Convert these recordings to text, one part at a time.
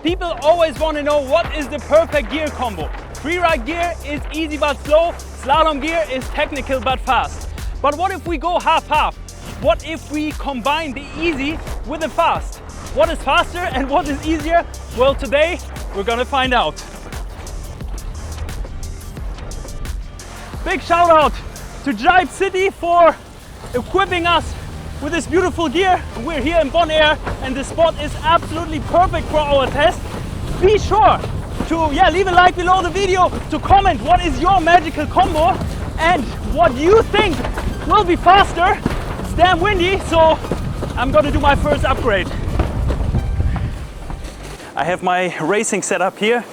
People always want to know what is the perfect gear combo. Freeride gear is easy but slow, slalom gear is technical but fast. But what if we go half-half? What if we combine the easy with the fast? What is faster and what is easier? Well, today we're gonna find out. Big shout out to Jive City for equipping us with this beautiful gear. We're here in Bonaire and the spot is absolutely perfect for our test. Be sure to leave a like below the video, to comment what is your magical combo and what you think will be faster. It's damn windy, so I'm gonna do my first upgrade. I have my racing setup here,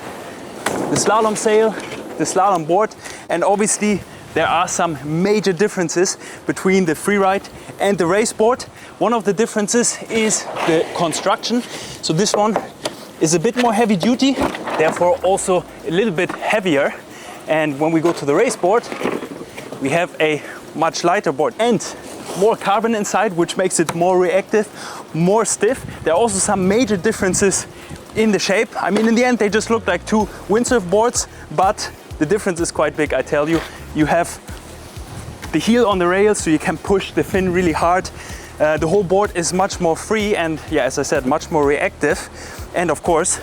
the slalom sail, the slalom board, and obviously there are some major differences between the freeride and the race board. One of the differences is the construction. So this one is a bit more heavy duty, therefore also a little bit heavier. And when we go to the race board, we have a much lighter board and more carbon inside, which makes it more reactive, more stiff. There are also some major differences in the shape. I mean, in the end, they just look like two windsurf boards, but the difference is quite big, I tell you. You have the heel on the rail, so you can push the fin really hard. The whole board is much more free and, as I said, much more reactive. And of course,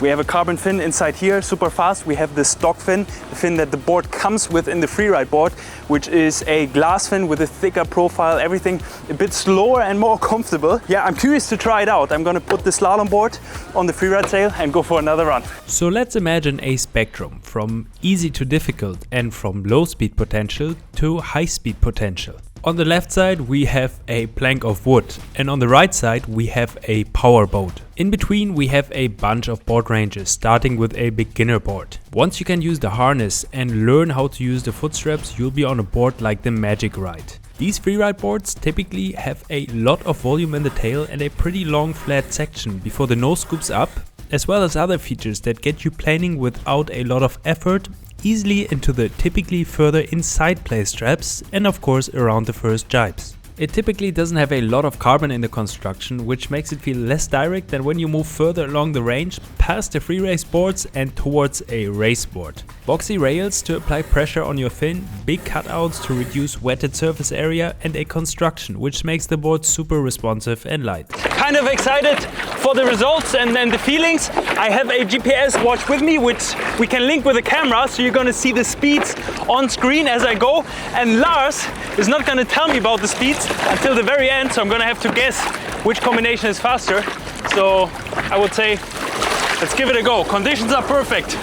we have a carbon fin inside here, super fast. We have the stock fin, the fin that the board comes with in the freeride board, which is a glass fin with a thicker profile, everything a bit slower and more comfortable. Yeah, I'm curious to try it out. I'm gonna put the slalom board on the freeride sail and go for another run. So let's imagine a spectrum from easy to difficult and from low speed potential to high speed potential. On the left side we have a plank of wood and on the right side we have a power boat. In between we have a bunch of board ranges, starting with a beginner board. Once you can use the harness and learn how to use the foot straps, you'll be on a board like the Magic Ride. These freeride boards typically have a lot of volume in the tail and a pretty long flat section before the nose scoops up, as well as other features that get you planing without a lot of effort easily into the typically further inside play straps and of course around the first jibes. It typically doesn't have a lot of carbon in the construction, which makes it feel less direct than when you move further along the range past the free race boards and towards a race board. Boxy rails to apply pressure on your fin, big cutouts to reduce wetted surface area and a construction which makes the board super responsive and light. Kind of excited for the results and then the feelings. I have a GPS watch with me which we can link with the camera, so you're gonna see the speeds on screen as I go, and Lars is not gonna tell me about the speeds until the very end, so I'm gonna have to guess which combination is faster. So I would say let's give it a go. Conditions are perfect.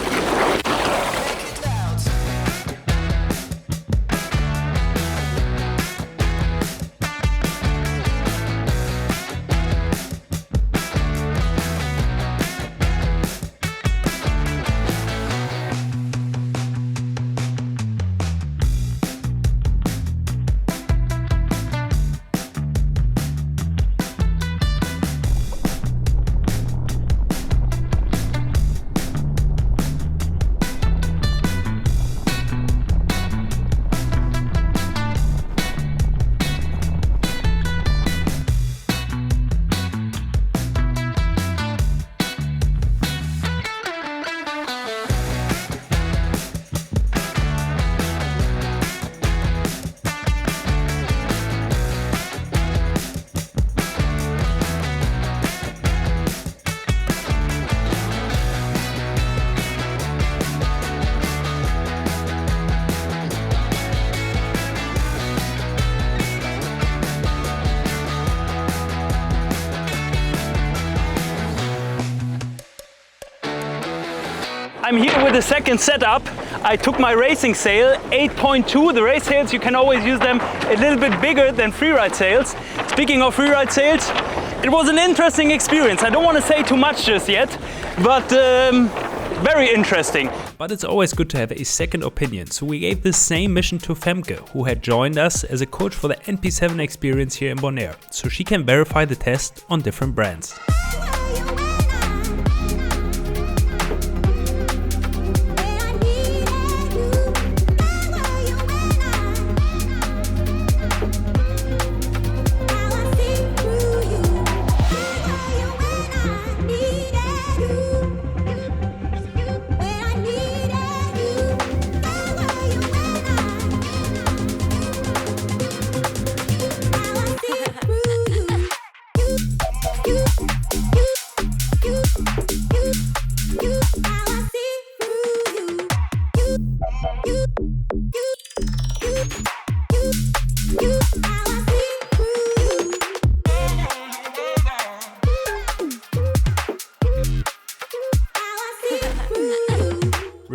I'm here with the second setup. I took my racing sail, 8.2. The race sails, you can always use them a little bit bigger than freeride sails. Speaking of freeride sails, it was an interesting experience. I don't want to say too much just yet, but very interesting. But it's always good to have a second opinion, so we gave the same mission to Femke, who had joined us as a coach for the NP7 experience here in Bonaire, so she can verify the test on different brands. You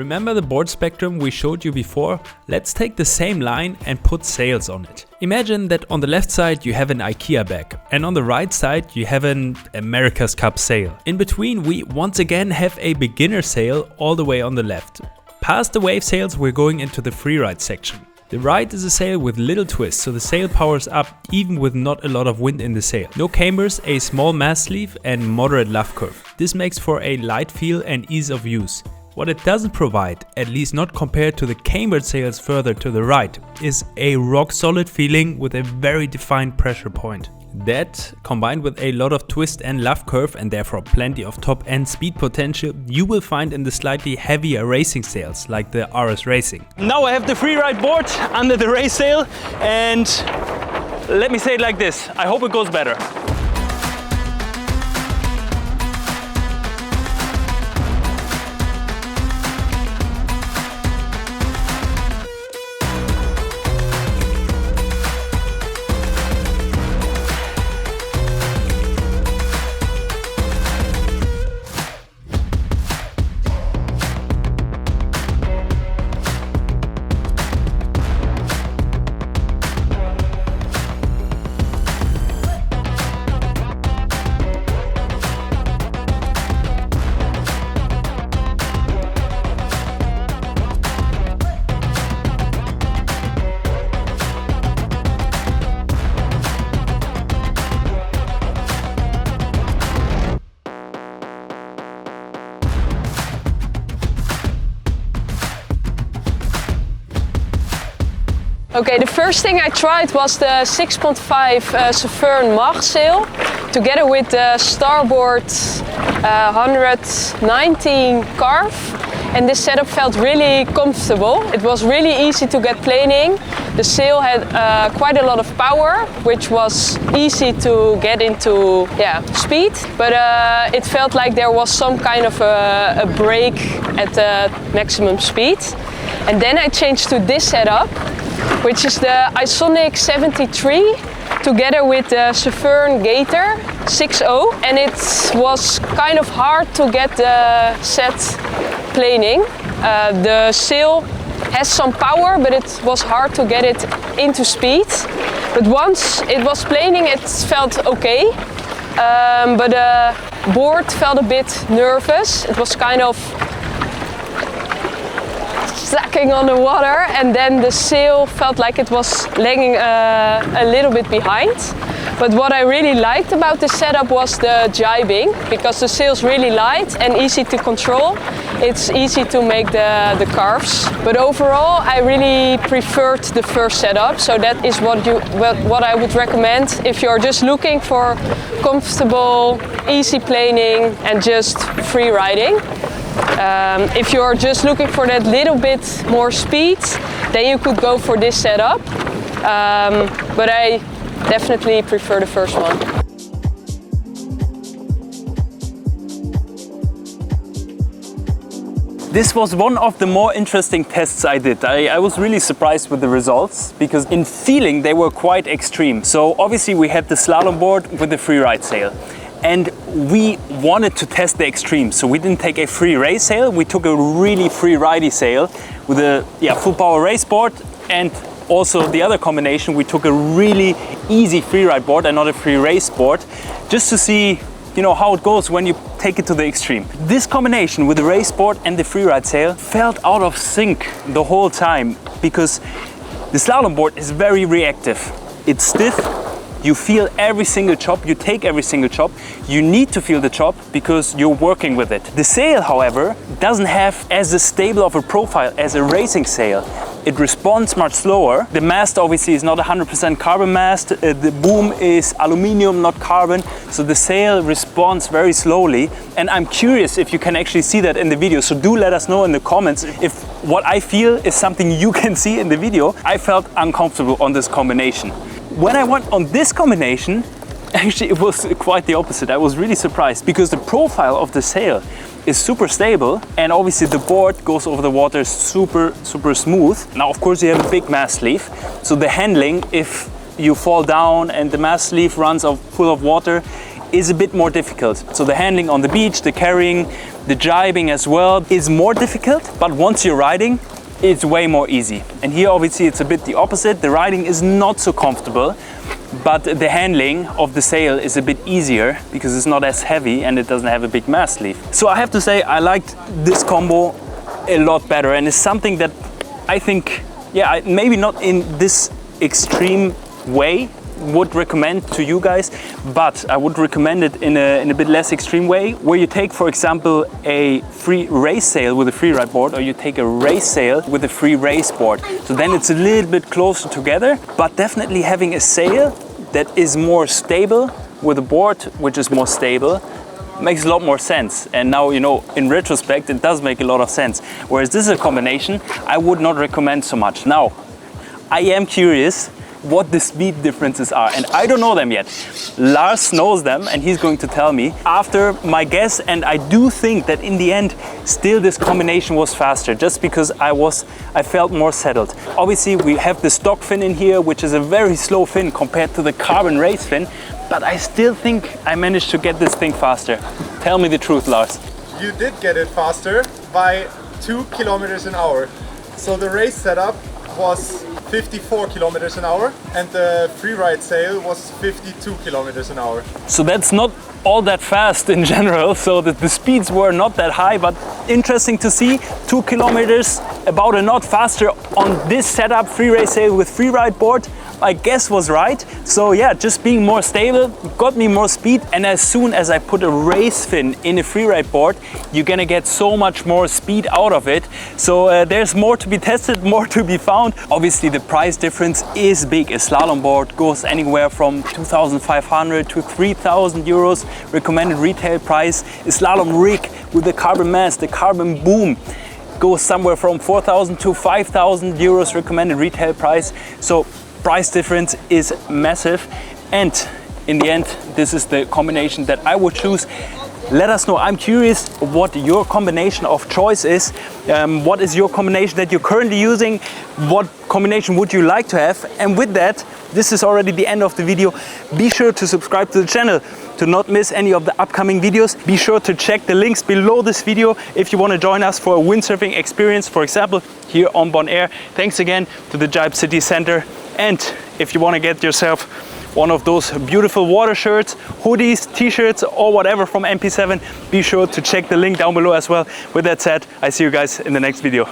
Remember the board spectrum we showed you before? Let's take the same line and put sails on it. Imagine that on the left side you have an IKEA bag and on the right side you have an America's Cup sail. In between we once again have a beginner sail all the way on the left. Past the wave sails we're going into the freeride section. The right is a sail with little twists, so the sail powers up even with not a lot of wind in the sail. No cambers, a small mast sleeve and moderate luff curve. This makes for a light feel and ease of use. What it doesn't provide, at least not compared to the cambered sails further to the right, is a rock solid feeling with a very defined pressure point. That, combined with a lot of twist and luff curve and therefore plenty of top end speed potential, you will find in the slightly heavier racing sails like the RS Racing. Now I have the freeride board under the race sail, and let me say it like this, I hope it goes better. Okay, the first thing I tried was the 6.5 A7rV Mach sail, together with the starboard 119 carve, and this setup felt really comfortable. It was really easy to get planing. The sail had quite a lot of power, which was easy to get into speed, but it felt like there was some kind of a break at the maximum speed. And then I changed to this setup, which is the Isonic 73 together with the A7rV Gator 6.0, and it was kind of hard to get the set planing. The sail has some power, but it was hard to get it into speed. But once it was planing, it felt okay. But the board felt a bit nervous. It was kind of stacking on the water, and then the sail felt like it was lagging a little bit behind. But what I really liked about this setup was the jibing, because the sail's really light and easy to control. It's easy to make the carves. But overall, I really preferred the first setup, so that is what I would recommend if you're just looking for comfortable, easy planing and just free riding. If you're just looking for that little bit more speed, then you could go for this setup. But I definitely prefer the first one. This was one of the more interesting tests I did. I was really surprised with the results, because in feeling they were quite extreme. So obviously we had the slalom board with the freeride sail, and we wanted to test the extremes. So we didn't take a free race sail, we took a really free ridey sail with a full power race board, and also the other combination, we took a really easy freeride board and not a free race board, just to see how it goes when you take it to the extreme. This combination with the race board and the freeride sail felt out of sync the whole time, because the slalom board is very reactive. It's stiff, you feel every single chop, you take every single chop, you need to feel the chop because you're working with it. The sail, however, doesn't have as stable of a profile as a racing sail. It responds much slower. The mast obviously is not 100% carbon mast. The boom is aluminium, not carbon. So the sail responds very slowly. And I'm curious if you can actually see that in the video. So do let us know in the comments if what I feel is something you can see in the video. I felt uncomfortable on this combination. When I went on this combination, actually it was quite the opposite. I was really surprised, because the profile of the sail is super stable, and obviously the board goes over the water super smooth. Now of course you have a big mast sleeve, so the handling, if you fall down and the mast sleeve runs full of water, is a bit more difficult. So the handling on the beach, the carrying, the jibing as well is more difficult, but once you're riding, it's way more easy. And here obviously it's a bit the opposite. The riding is not so comfortable, but the handling of the sail is a bit easier because it's not as heavy and it doesn't have a big mast leaf. So I have to say I liked this combo a lot better, and it's something that I think, yeah, maybe not in this extreme way would recommend to you guys, but I would recommend it in a bit less extreme way, where you take, for example, a free race sail with a free ride board, or you take a race sail with a free race board. So then it's a little bit closer together, but definitely having a sail that is more stable with a board which is more stable makes a lot more sense. And now, you know, in retrospect, it does make a lot of sense. Whereas this is a combination I would not recommend so much. Now, I am curious what the speed differences are, and I don't know them yet. Lars knows them and he's going to tell me after my guess, and I do think that in the end still this combination was faster, just because I felt more settled. Obviously we have the stock fin in here, which is a very slow fin compared to the carbon race fin, but I still think I managed to get this thing faster. Tell me the truth, Lars. You did get it faster by 2 kilometers an hour. So the race setup was 54 kilometers an hour and the freeride sail was 52 kilometers an hour. So that's not all that fast in general, so that the speeds were not that high, but interesting to see 2 kilometers, about a knot faster on this setup, free race sail with free ride board. I guess was right. So yeah, just being more stable got me more speed, and as soon as I put a race fin in a freeride board, you're gonna get so much more speed out of it. So there's more to be tested, more to be found. Obviously the price difference is big. A slalom board goes anywhere from 2,500 to 3,000 euros recommended retail price. A slalom rig with the carbon mast, the carbon boom, goes somewhere from 4,000 to 5,000 euros recommended retail price. So price difference is massive, and in the end this is the combination that I would choose. Let us know. I'm curious what your combination of choice is. What is your combination that you're currently using? What combination would you like to have? And with that, this is already the end of the video. Be sure to subscribe to the channel to not miss any of the upcoming videos. Be sure to check the links below this video if you want to join us for a windsurfing experience, for example, here on Bonaire. Thanks again to the Jibe City Center. And if you want to get yourself one of those beautiful water shirts, hoodies, t-shirts, or whatever from MP7, be sure to check the link down below as well. With that said, I see you guys in the next video.